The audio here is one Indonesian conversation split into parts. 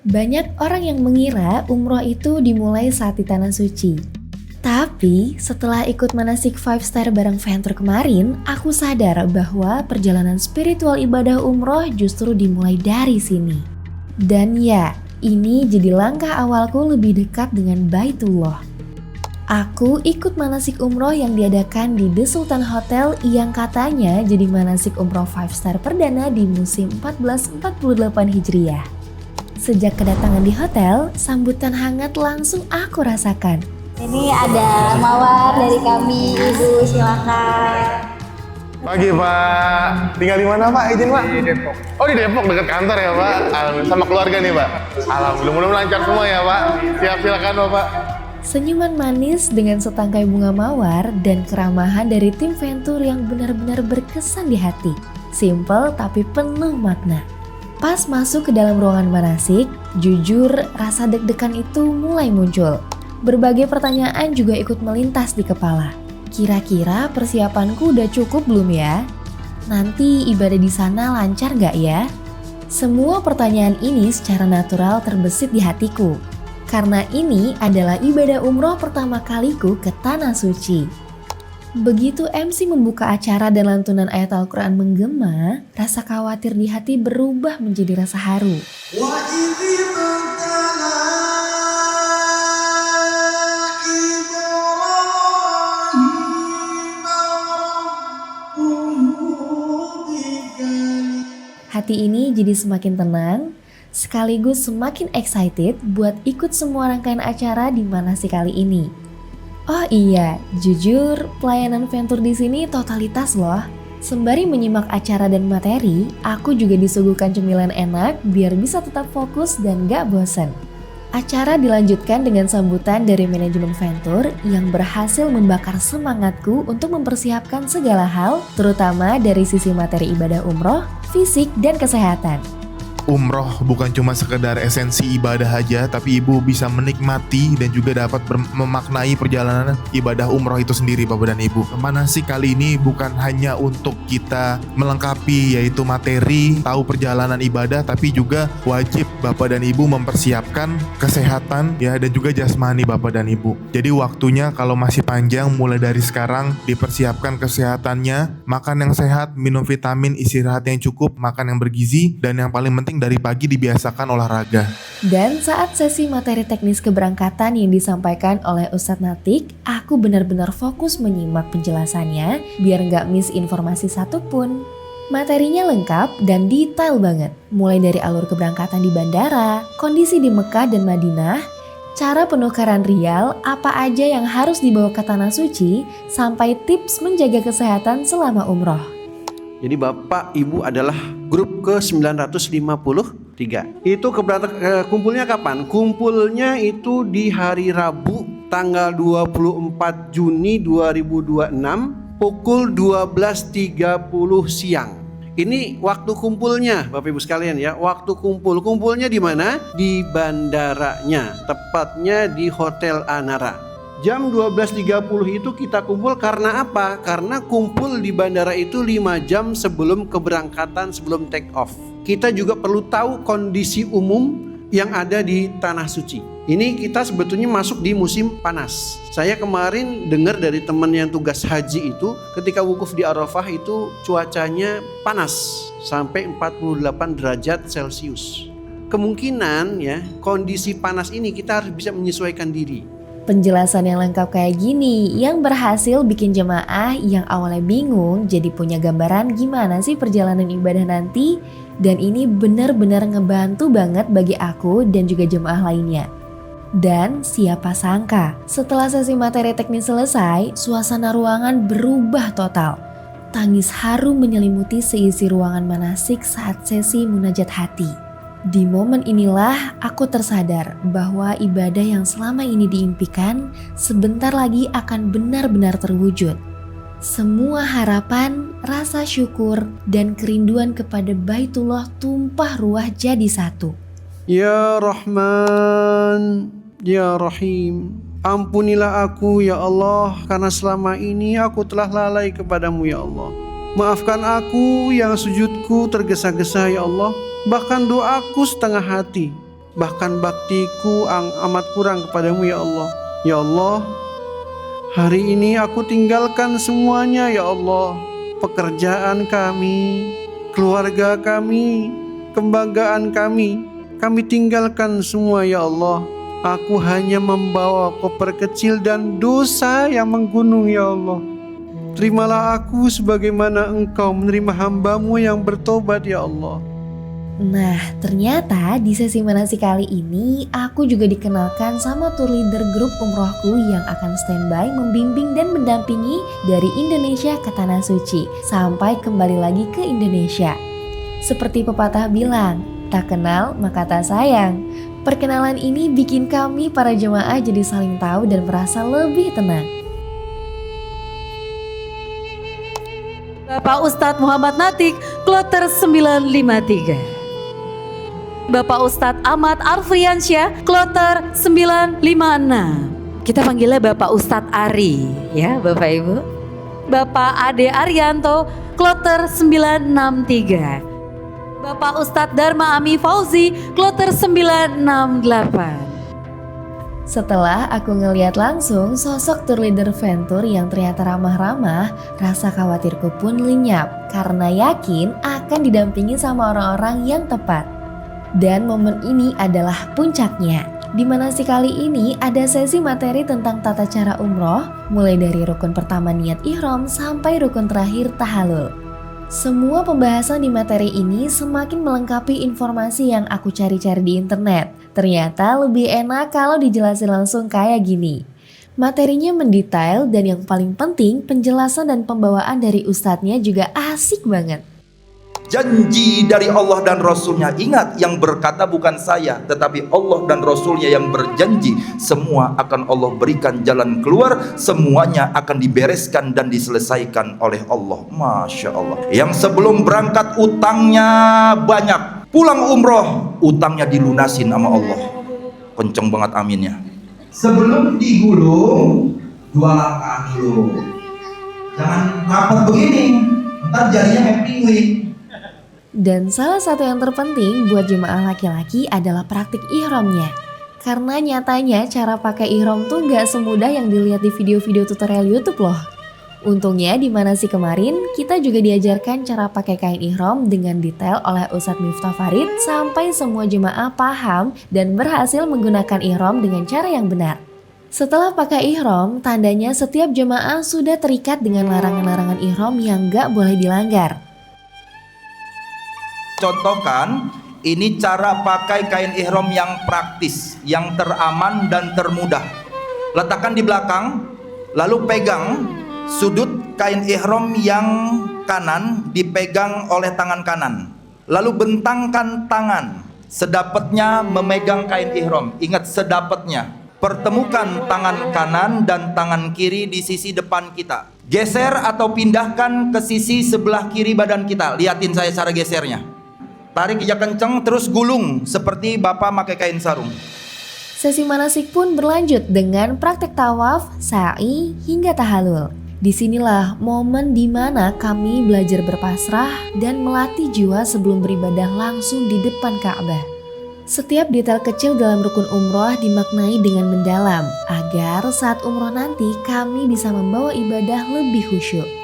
Banyak orang yang mengira umroh itu dimulai saat di Tanah Suci. Tapi setelah ikut manasik 5 star bareng Ventur kemarin, aku sadar bahwa perjalanan spiritual ibadah umroh justru dimulai dari sini. Dan ya, ini jadi langkah awalku lebih dekat dengan Baitullah. Aku ikut manasik umroh yang diadakan di The Sultan Hotel yang katanya jadi manasik umroh 5 star perdana di musim 1448 Hijriah. Sejak kedatangan di hotel, sambutan hangat langsung aku rasakan. Ini ada mawar dari kami, Ibu, silakan. Pagi Pak, tinggal di mana Pak? Izin Pak? Di Depok. Oh di Depok, dekat kantor ya Pak? Alhamdulillah, sama keluarga nih Pak? Alhamdulillah, mudah-mudahan lancar semua ya Pak? Siap, silakan Bapak. Senyuman manis dengan setangkai bunga mawar dan keramahan dari tim Ventur yang benar-benar berkesan di hati. Simple tapi penuh makna. Pas masuk ke dalam ruangan manasik, jujur rasa deg-degan itu mulai muncul. Berbagai pertanyaan juga ikut melintas di kepala. Kira-kira persiapanku udah cukup belum ya? Nanti ibadah di sana lancar gak ya? Semua pertanyaan ini secara natural terbesit di hatiku. Karena ini adalah ibadah umroh pertama kaliku ke Tanah Suci. Begitu MC membuka acara dan lantunan ayat Al-Quran menggema, rasa khawatir di hati berubah menjadi rasa haru. Hati ini jadi semakin tenang, sekaligus semakin excited buat ikut semua rangkaian acara di manasik kali ini. Oh iya, jujur pelayanan Ventur di sini totalitas loh. Sembari menyimak acara dan materi, aku juga disuguhkan cemilan enak biar bisa tetap fokus dan gak bosan. Acara dilanjutkan dengan sambutan dari manajemen Ventur yang berhasil membakar semangatku untuk mempersiapkan segala hal, terutama dari sisi materi ibadah umroh, fisik, dan kesehatan. Umroh bukan cuma sekedar esensi ibadah aja, tapi ibu bisa menikmati dan juga dapat memaknai perjalanan ibadah umroh itu sendiri Bapak dan Ibu. Manasik kali ini bukan hanya untuk kita melengkapi yaitu materi, tahu perjalanan ibadah, tapi juga wajib Bapak dan Ibu mempersiapkan kesehatan ya dan juga jasmani Bapak dan Ibu. Jadi waktunya kalau masih panjang, mulai dari sekarang dipersiapkan kesehatannya, makan yang sehat, minum vitamin, istirahat yang cukup, makan yang bergizi, dan yang paling penting dari pagi dibiasakan olahraga. Dan saat sesi materi teknis keberangkatan yang disampaikan oleh Ustadz Natik, aku benar-benar fokus menyimak penjelasannya biar nggak miss informasi satupun. Materinya lengkap dan detail banget, mulai dari alur keberangkatan di bandara, kondisi di Mekah dan Madinah, cara penukaran rial, apa aja yang harus dibawa ke Tanah Suci, sampai tips menjaga kesehatan selama umroh. Jadi Bapak Ibu adalah grup ke-953. Itu kumpulnya kapan? Kumpulnya itu di hari Rabu tanggal 24 Juni 2026 pukul 12.30 siang. Ini waktu kumpulnya Bapak Ibu sekalian ya. Waktu kumpulnya di mana? Di bandaranya, tepatnya di Hotel Anara. Jam 12.30 itu kita kumpul karena apa? Karena kumpul di bandara itu 5 jam sebelum keberangkatan, sebelum take off. Kita juga perlu tahu kondisi umum yang ada di Tanah Suci. Ini kita sebetulnya masuk di musim panas. Saya kemarin dengar dari teman yang tugas haji itu, ketika wukuf di Arafah itu cuacanya panas sampai 48 derajat Celcius. Kemungkinan ya kondisi panas ini kita harus bisa menyesuaikan diri. Penjelasan yang lengkap kayak gini yang berhasil bikin jemaah yang awalnya bingung jadi punya gambaran gimana sih perjalanan ibadah nanti, dan ini benar-benar ngebantu banget bagi aku dan juga jemaah lainnya. Dan siapa sangka setelah sesi materi teknis selesai, suasana ruangan berubah total. Tangis haru menyelimuti seisi ruangan manasik saat sesi munajat hati. Di momen inilah aku tersadar bahwa ibadah yang selama ini diimpikan sebentar lagi akan benar-benar terwujud. Semua harapan, rasa syukur, dan kerinduan kepada Baitullah tumpah ruah jadi satu. Ya Rahman, Ya Rahim, ampunilah aku ya Allah, karena selama ini aku telah lalai kepadamu ya Allah. Maafkan aku yang sujudku tergesa-gesa ya Allah. Bahkan doaku setengah hati. bahkan baktiku amat kurang kepadamu ya Allah. Ya Allah, hari ini aku tinggalkan semuanya ya Allah. Pekerjaan kami, keluarga kami, kebanggaan kami tinggalkan semua ya Allah. Aku hanya membawa koper kecil dan dosa yang menggunung ya Allah. Terimalah aku sebagaimana Engkau menerima hamba-Mu yang bertobat ya Allah. Nah, ternyata di sesi manasik kali ini aku juga dikenalkan sama tour leader grup umrohku yang akan standby membimbing dan mendampingi dari Indonesia ke Tanah Suci sampai kembali lagi ke Indonesia. Seperti pepatah bilang, tak kenal maka tak sayang. Perkenalan ini bikin kami para jemaah jadi saling tahu dan merasa lebih tenang. Bapak Ustadz Muhammad Natik, Kloter 953. Bapak Ustadz Ahmad Arfiansyah, Kloter 956. Kita panggilnya Bapak Ustadz Ari, ya Bapak Ibu. Bapak Ade Arianto, Kloter 963. Bapak Ustadz Dharma Ami Fauzi, Kloter 968. Setelah aku ngeliat langsung sosok tour leader Ventur yang ternyata ramah-ramah, rasa khawatirku pun lenyap karena yakin akan didampingi sama orang-orang yang tepat. Dan momen ini adalah puncaknya, di mana kali ini ada sesi materi tentang tata cara umroh, mulai dari rukun pertama niat ihram sampai rukun terakhir tahalul. Semua pembahasan di materi ini semakin melengkapi informasi yang aku cari-cari di internet. Ternyata lebih enak kalau dijelasin langsung kayak gini. Materinya mendetail dan yang paling penting penjelasan dan pembawaan dari ustadznya juga asik banget. Janji dari Allah dan Rasulnya. Ingat, yang berkata bukan saya, tetapi Allah dan Rasulnya yang berjanji. Semua akan Allah berikan jalan keluar, semuanya akan dibereskan dan diselesaikan oleh Allah. Masya Allah. Yang sebelum berangkat utangnya banyak, pulang umroh utangnya dilunasin sama Allah. Kenceng banget aminnya. Sebelum digulung 2 langkah dulu. Jangan rapat begini, ntar jarinya kayak penguin. Dan salah satu yang terpenting buat jemaah laki-laki adalah praktik ihramnya. Karena nyatanya cara pakai ihram tuh gak semudah yang dilihat di video-video tutorial YouTube loh. Untungnya di manasik kemarin kita juga diajarkan cara pakai kain ihram dengan detail oleh Ustadz Miftah Farid sampai semua jemaah paham dan berhasil menggunakan ihram dengan cara yang benar. Setelah pakai ihram, tandanya setiap jemaah sudah terikat dengan larangan-larangan ihram yang gak boleh dilanggar. Contohkan, ini cara pakai kain ihram yang praktis, yang teraman dan termudah. Letakkan di belakang, lalu pegang sudut kain ihram yang kanan, dipegang oleh tangan kanan. Lalu bentangkan tangan, sedapatnya memegang kain ihram. Ingat, sedapatnya. Pertemukan tangan kanan dan tangan kiri di sisi depan kita. Geser atau pindahkan ke sisi sebelah kiri badan kita. Lihatin saya cara gesernya. Tarik ya kenceng, terus gulung seperti Bapak pakai kain sarung. Sesi manasik pun berlanjut dengan praktek tawaf, sa'i, hingga tahalul. Disinilah momen dimana kami belajar berpasrah dan melatih jiwa sebelum beribadah langsung di depan Ka'bah. Setiap detail kecil dalam rukun umroh dimaknai dengan mendalam agar saat umroh nanti kami bisa membawa ibadah lebih khusyuk.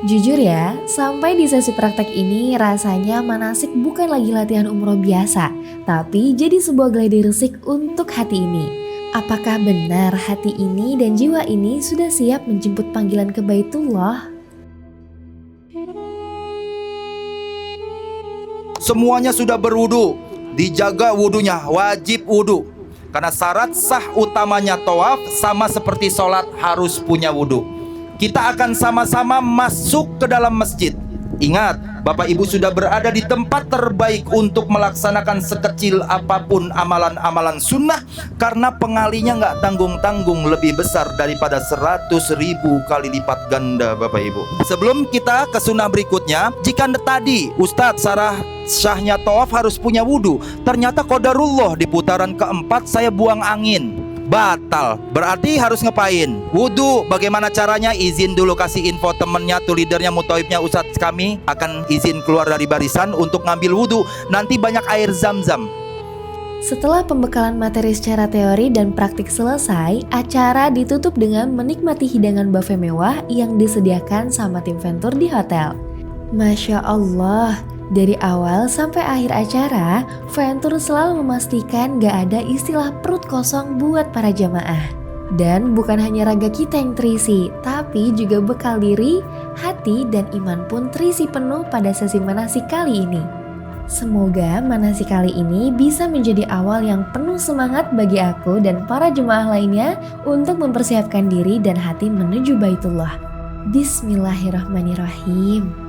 Jujur ya, sampai di sesi praktek ini rasanya manasik bukan lagi latihan umroh biasa, tapi jadi sebuah gladi resik untuk hati ini. Apakah benar hati ini dan jiwa ini sudah siap menjemput panggilan ke Baitullah? Semuanya sudah berwudu, dijaga wudunya, wajib wudu. Karena syarat sah utamanya tawaf sama seperti sholat harus punya wudu. Kita akan sama-sama masuk ke dalam masjid. Ingat, Bapak Ibu sudah berada di tempat terbaik untuk melaksanakan sekecil apapun amalan-amalan sunnah, karena pengalinya nggak tanggung-tanggung, lebih besar daripada 100.000 kali lipat ganda Bapak Ibu. Sebelum kita ke sunnah berikutnya, jika tadi Ustadz sarah syahnya tawaf harus punya wudhu, ternyata qadarullah di putaran keempat saya buang angin, batal. Berarti harus ngapain? Wudhu. Bagaimana caranya? Izin dulu, kasih info temennya, tuh leadernya, mutawifnya, ustadz kami akan izin keluar dari barisan untuk ngambil wudhu. Nanti banyak air zam-zam. Setelah pembekalan materi secara teori dan praktik selesai, acara ditutup dengan menikmati hidangan buffet mewah yang disediakan sama tim Ventur di hotel. Masya Allah, dari awal sampai akhir acara, Ventur selalu memastikan gak ada istilah perut kosong buat para jamaah. Dan bukan hanya raga kita yang terisi, tapi juga bekal diri, hati, dan iman pun terisi penuh pada sesi manasik kali ini. Semoga manasik kali ini bisa menjadi awal yang penuh semangat bagi aku dan para jemaah lainnya untuk mempersiapkan diri dan hati menuju Baitullah. Bismillahirrahmanirrahim.